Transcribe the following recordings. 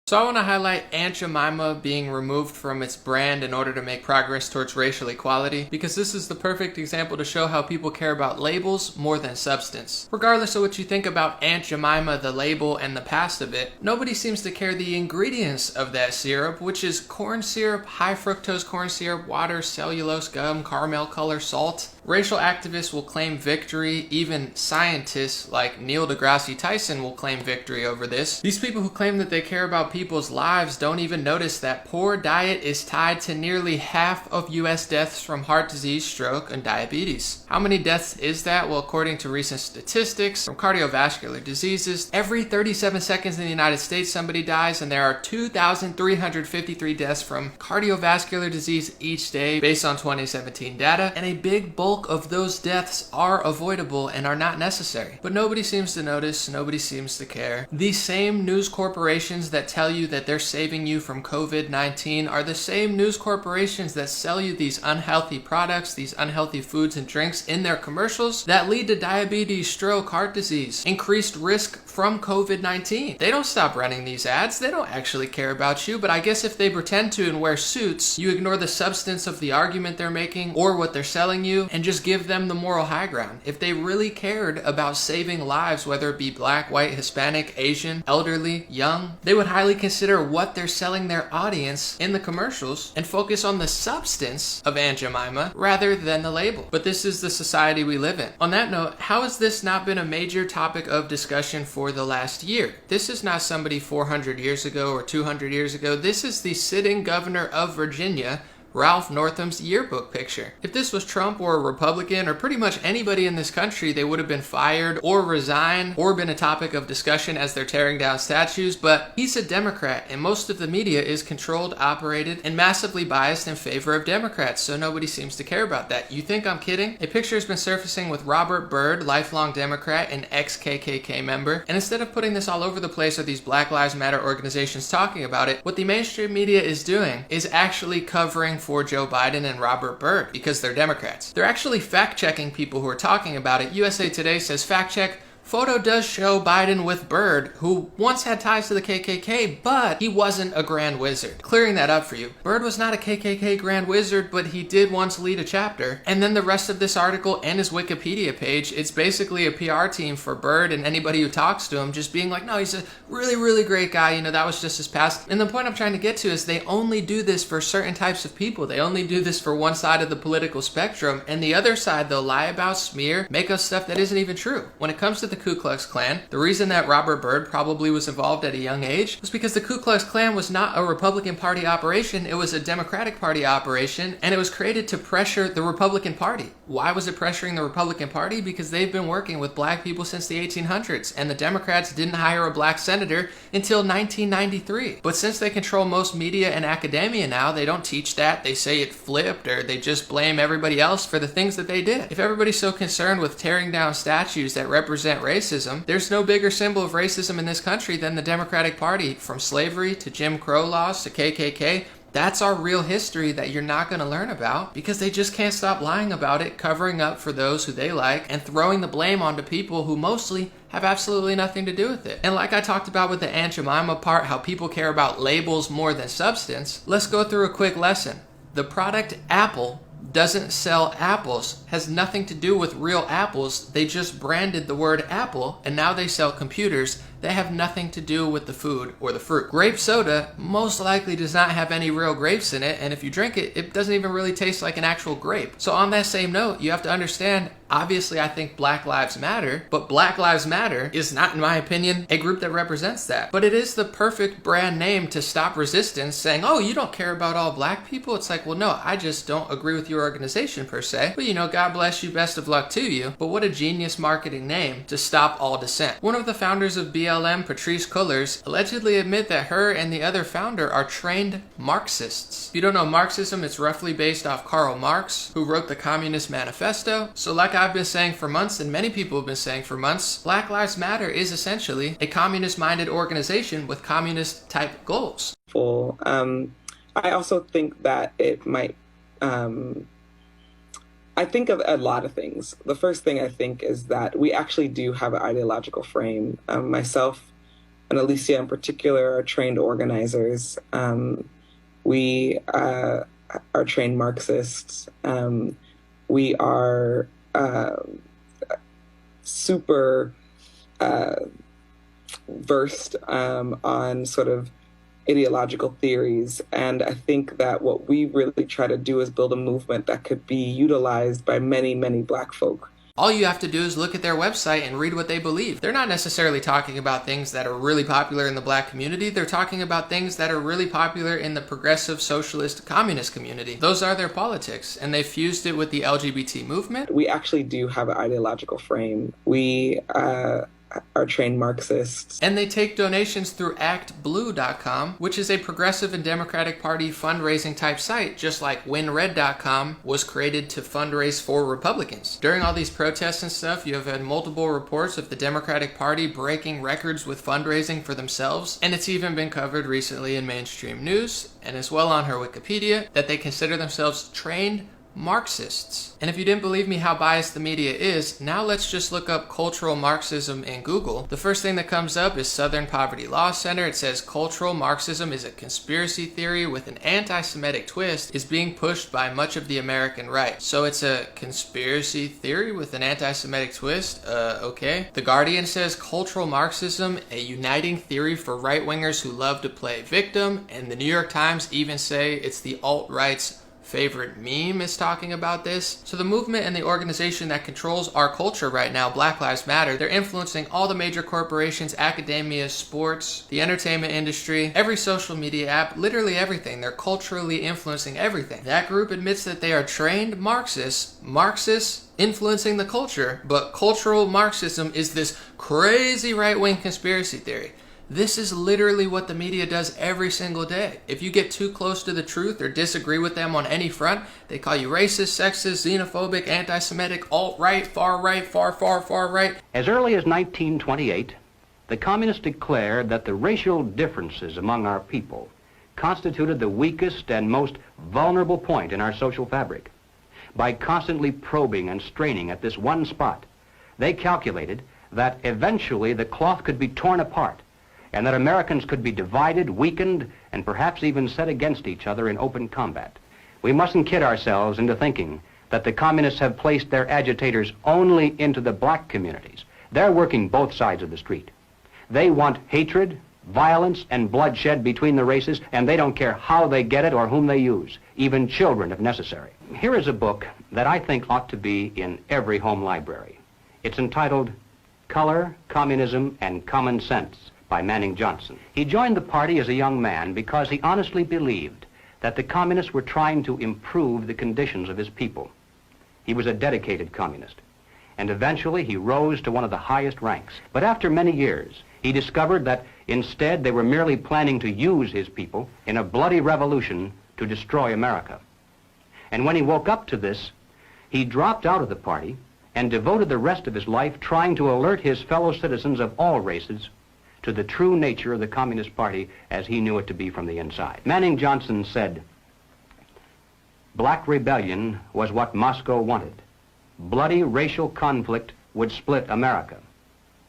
So I want to highlight Aunt Jemima being removed from its brand in order to make progress towards racial equality, because this is the perfect example to show how people care about labels more than substance. Regardless of what you think about Aunt Jemima, the label, and the past of it, nobody seems to care the ingredients of that syrup, which is corn syrup, high fructose corn syrup, water, cellulose, gum, caramel color, salt. Racial activists will claim victory, even scientists like Neil deGrasse Tyson will claim victory over this. These people who claim that they care about people's lives don't even notice that poor diet is tied to nearly half of US deaths from heart disease, stroke, and diabetes. How many deaths is that? Well, according to recent statistics from cardiovascular diseases, every 37 seconds in the United States somebody dies, and there are 2,353 deaths from cardiovascular disease each day based on 2017 data, and a big bulk of those deaths are avoidable and are not necessary. But nobody seems to notice, nobody seems to care. These same news corporations that tell you that they're saving you from COVID-19 are the same news corporations that sell you these unhealthy products, these unhealthy foods and drinks in their commercials that lead to diabetes, stroke, heart disease, increased risk from COVID-19. They don't stop running these ads. They don't actually care about you, but I guess if they pretend to and wear suits, you ignore the substance of the argument they're making or what they're selling you and just give them the moral high ground. If they really cared about saving lives, whether it be black, white, Hispanic, Asian, elderly, young, they would highly consider what they're selling their audience in the commercials and focus on the substance of Aunt Jemima rather than the label. But this is the society we live in. On that note, how has this not been a major topic of discussion for the last year? This is not somebody 400 years ago or 200 years ago. This is the sitting governor of Virginia, Ralph Northam's yearbook picture. If this was Trump or a Republican or pretty much anybody in this country, they would have been fired or resigned or been a topic of discussion as they're tearing down statues, but he's a Democrat and most of the media is controlled, operated, and massively biased in favor of Democrats, so nobody seems to care about that. You think I'm kidding? A picture has been surfacing with Robert Byrd, lifelong Democrat and ex-KKK member, and instead of putting this all over the place or these Black Lives Matter organizations talking about it, what the mainstream media is doing is actually covering for Joe Biden and Robert Byrd because they're Democrats. They're actually fact-checking people who are talking about it. USA Today says, fact check, photo does show Biden with Byrd, who once had ties to the KKK, but he wasn't a Grand Wizard. Clearing that up for you. Byrd was not a KKK Grand Wizard, but he did once lead a chapter. And then the rest of this article and his Wikipedia page, it's basically a PR team for Byrd and anybody who talks to him just being like, no, he's a really, really great guy. You know, that was just his past. And the point I'm trying to get to is they only do this for certain types of people. They only do this for one side of the political spectrum, and the other side they'll lie about, smear, make up stuff that isn't even true. When it comes to the Ku Klux Klan, the reason that Robert Byrd probably was involved at a young age was because the Ku Klux Klan was not a Republican Party operation, it was a Democratic Party operation, and it was created to pressure the Republican Party. Why was it pressuring the Republican Party? Because they've been working with black people since the 1800s, and the Democrats didn't hire a black senator until 1993. But since they control most media and academia now, they don't teach that, they say it flipped, or they just blame everybody else for the things that they did. If everybody's so concerned with tearing down statues that represent racism, there's no bigger symbol of racism in this country than the Democratic Party. From slavery to Jim Crow laws to KKK, that's our real history that you're not going to learn about because they just can't stop lying about it, covering up for those who they like, and throwing the blame onto people who mostly have absolutely nothing to do with it. And like I talked about with the Aunt Jemima part, how people care about labels more than substance, let's go through a quick lesson. The product Apple doesn't sell apples, has nothing to do with real apples. They just branded the word Apple, and now they sell computers that have nothing to do with the food or the fruit. Grape soda most likely does not have any real grapes in it, and if you drink it, it doesn't even really taste like an actual grape. So on that same note, you have to understand, obviously I think Black Lives Matter, but Black Lives Matter is not, in my opinion, a group that represents that. But it is the perfect brand name to stop resistance, saying, oh, you don't care about all black people? It's like, well, no, I just don't agree with your organization per se, but you know, God bless you, best of luck to you. But what a genius marketing name to stop all dissent. One of the founders of BLM, Patrisse Cullors, allegedly admit that her and the other founder are trained Marxists. If you don't know Marxism, it's roughly based off Karl Marx, who wrote the Communist Manifesto. So like I've been saying for months, and many people have been saying for months, Black Lives Matter is essentially a communist-minded organization with communist-type goals. I also think that it might I think of a lot of things. The first thing I think is that we actually do have an ideological frame. Myself, and Alicia in particular are trained organizers. We are trained Marxists. We are super versed on sort of ideological theories. And I think that what we really try to do is build a movement that could be utilized by many, many Black folk. All you have to do is look at their website and read what they believe. They're not necessarily talking about things that are really popular in the Black community. They're talking about things that are really popular in the progressive, socialist, communist community. Those are their politics, and they fused it with the LGBT movement. We actually do have an ideological frame. We are trained Marxists. And they take donations through actblue.com, which is a progressive and Democratic Party fundraising type site, just like winred.com was created to fundraise for Republicans. During all these protests and stuff, you have had multiple reports of the Democratic Party breaking records with fundraising for themselves, and it's even been covered recently in mainstream news, and as well on her Wikipedia, that they consider themselves trained Marxists. And if you didn't believe me how biased the media is, now let's just look up cultural Marxism in Google. The first thing that comes up is Southern Poverty Law Center. It says cultural Marxism is a conspiracy theory with an anti-Semitic twist, is being pushed by much of the American right. So it's a conspiracy theory with an anti-Semitic twist? Okay. The Guardian says cultural Marxism, a uniting theory for right-wingers who love to play victim, and the New York Times even say it's the alt-right's favorite meme is talking about this. So the movement and the organization that controls our culture right now, Black Lives Matter, they're influencing all the major corporations, academia, sports, the entertainment industry, every social media app, literally everything. They're culturally influencing everything. That group admits that they are trained Marxists influencing the culture, but cultural Marxism is this crazy right-wing conspiracy theory. This is literally what the media does every single day. If you get too close to the truth or disagree with them on any front, they call you racist, sexist, xenophobic, anti-Semitic, alt-right, far right, far right. As early as 1928, the communists declared that the racial differences among our people constituted the weakest and most vulnerable point in our social fabric. By constantly probing and straining at this one spot, they calculated that eventually the cloth could be torn apart, and that Americans could be divided, weakened, and perhaps even set against each other in open combat. We mustn't kid ourselves into thinking that the communists have placed their agitators only into the black communities. They're working both sides of the street. They want hatred, violence, and bloodshed between the races, and they don't care how they get it or whom they use, even children if necessary. Here is a book that I think ought to be in every home library. It's entitled Color, Communism, and Common Sense by Manning Johnson. He joined the party as a young man because he honestly believed that the communists were trying to improve the conditions of his people. He was a dedicated communist, and eventually he rose to one of the highest ranks. But after many years, he discovered that instead they were merely planning to use his people in a bloody revolution to destroy America. And when he woke up to this, he dropped out of the party and devoted the rest of his life trying to alert his fellow citizens of all races to the true nature of the Communist Party as he knew it to be from the inside. Manning Johnson said, "Black rebellion was what Moscow wanted. Bloody racial conflict would split America.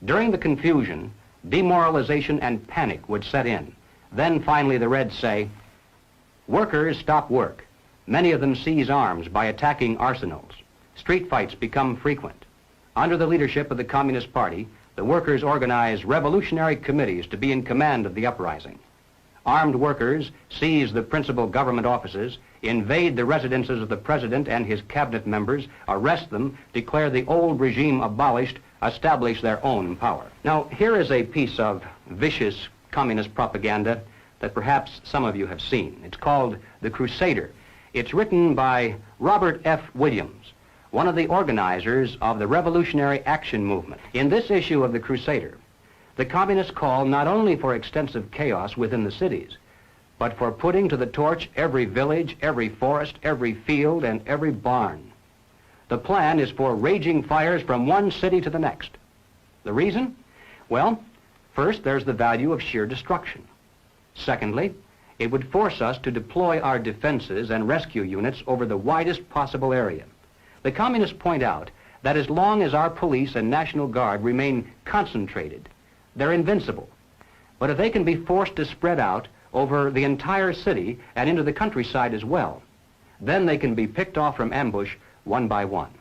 During the confusion, demoralization and panic would set in. Then finally the Reds say, workers stop work. Many of them seize arms by attacking arsenals. Street fights become frequent. Under the leadership of the Communist Party, the workers organize revolutionary committees to be in command of the uprising. Armed workers seize the principal government offices, invade the residences of the president and his cabinet members, arrest them, declare the old regime abolished, establish their own power." Now, here is a piece of vicious communist propaganda that perhaps some of you have seen. It's called The Crusader. It's written by Robert F. Williams, one of the organizers of the Revolutionary Action Movement. In this issue of The Crusader, the communists call not only for extensive chaos within the cities, but for putting to the torch every village, every forest, every field, and every barn. The plan is for raging fires from one city to the next. The reason? Well, first, there's the value of sheer destruction. Secondly, it would force us to deploy our defenses and rescue units over the widest possible area. The communists point out that as long as our police and National Guard remain concentrated, they're invincible. But if they can be forced to spread out over the entire city and into the countryside as well, then they can be picked off from ambush one by one.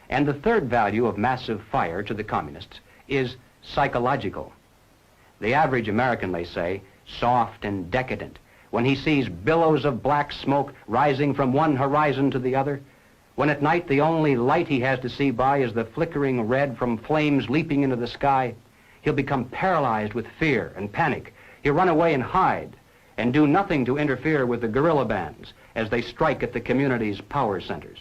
And the third value of massive fire to the communists is psychological. The average American, they say, soft and decadent, when he sees billows of black smoke rising from one horizon to the other, when at night the only light he has to see by is the flickering red from flames leaping into the sky, he'll become paralyzed with fear and panic. He'll run away and hide and do nothing to interfere with the guerrilla bands as they strike at the community's power centers.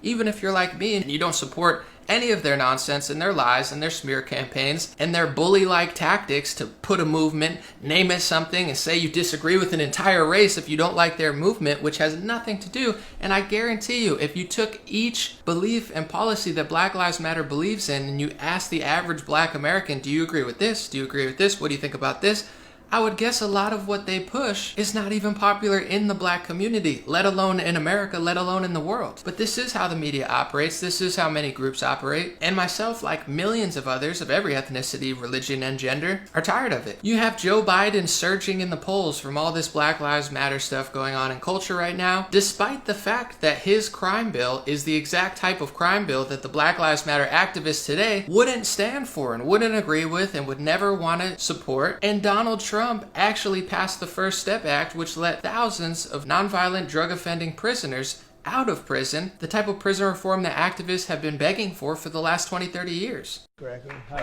Even if you're like me and you don't support any of their nonsense and their lies and their smear campaigns and their bully-like tactics to put a movement, name it something, and say you disagree with an entire race if you don't like their movement, which has nothing to do. And I guarantee you, if you took each belief and policy that Black Lives Matter believes in and you asked the average black American, do you agree with this? Do you agree with this? What do you think about this? I would guess a lot of what they push is not even popular in the black community, let alone in America, let alone in the world. But this is how the media operates. This is how many groups operate. And myself, like millions of others of every ethnicity, religion, and gender, are tired of it. You have Joe Biden surging in the polls from all this Black Lives Matter stuff going on in culture right now, despite the fact that his crime bill is the exact type of crime bill that the Black Lives Matter activists today wouldn't stand for and wouldn't agree with and would never want to support. And Donald Trump actually passed the First Step Act, which let thousands of nonviolent drug-offending prisoners out of prison, the type of prison reform that activists have been begging for the last 20, 30 years. Gregory. Hi,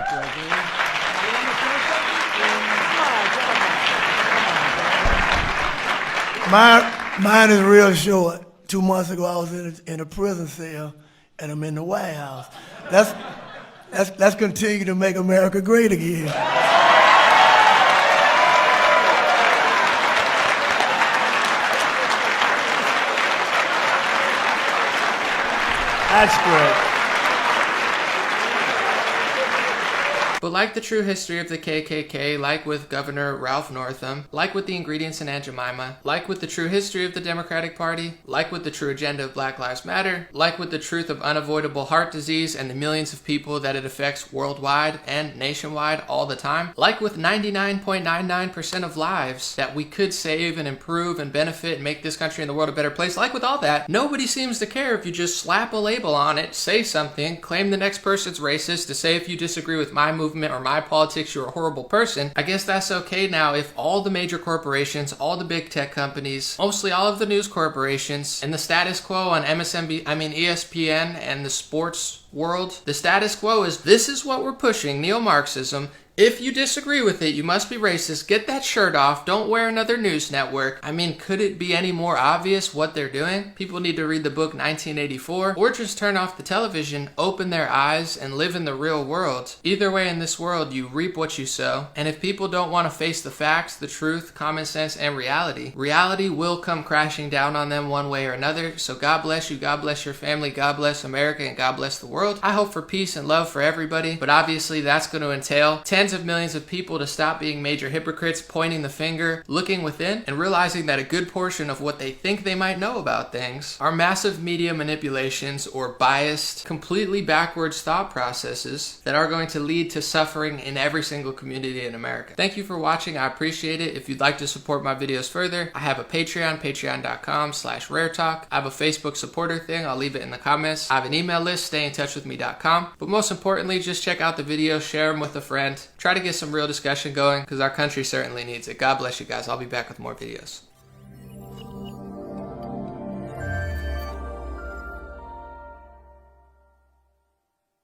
Gregory. Mine is real short. 2 months ago, I was in a prison cell, and I'm in the White House. Let's continue to make America great again. That's great. But like the true history of the KKK, like with Governor Ralph Northam, like with the ingredients in Aunt Jemima, like with the true history of the Democratic Party, like with the true agenda of Black Lives Matter, like with the truth of unavoidable heart disease and the millions of people that it affects worldwide and nationwide all the time, like with 99.99% of lives that we could save and improve and benefit and make this country and the world a better place, like with all that, nobody seems to care if you just slap a label on it, say something, claim the next person's racist, to say if you disagree with my movement or my politics, you're a horrible person. I guess that's okay now if all the major corporations, all the big tech companies, mostly all of the news corporations, and the status quo on ESPN and the sports world, the status quo is this is what we're pushing, neo-Marxism. If you disagree with it, you must be racist. Get that shirt off. Don't wear another news network. I mean, could it be any more obvious what they're doing? People need to read the book 1984 or just turn off the television, open their eyes, and live in the real world. Either way, in this world, you reap what you sow. And if people don't want to face the facts, the truth, common sense, and reality will come crashing down on them one way or another. So God bless you, God bless your family, God bless America, and God bless the world. I hope for peace and love for everybody, but obviously that's going to entail tens of millions of people to stop being major hypocrites, pointing the finger, looking within, and realizing that a good portion of what they think they might know about things are massive media manipulations or biased, completely backwards thought processes that are going to lead to suffering in every single community in America. Thank you for watching. I appreciate it. If you'd like to support my videos further, I have a Patreon, patreon.com/raretalk. I have a Facebook supporter thing. I'll leave it in the comments. I have an email list, stayintouchwithme.com. But most importantly, just check out the videos, share them with a friend. Try to get some real discussion going because our country certainly needs it. God bless you guys. I'll be back with more videos.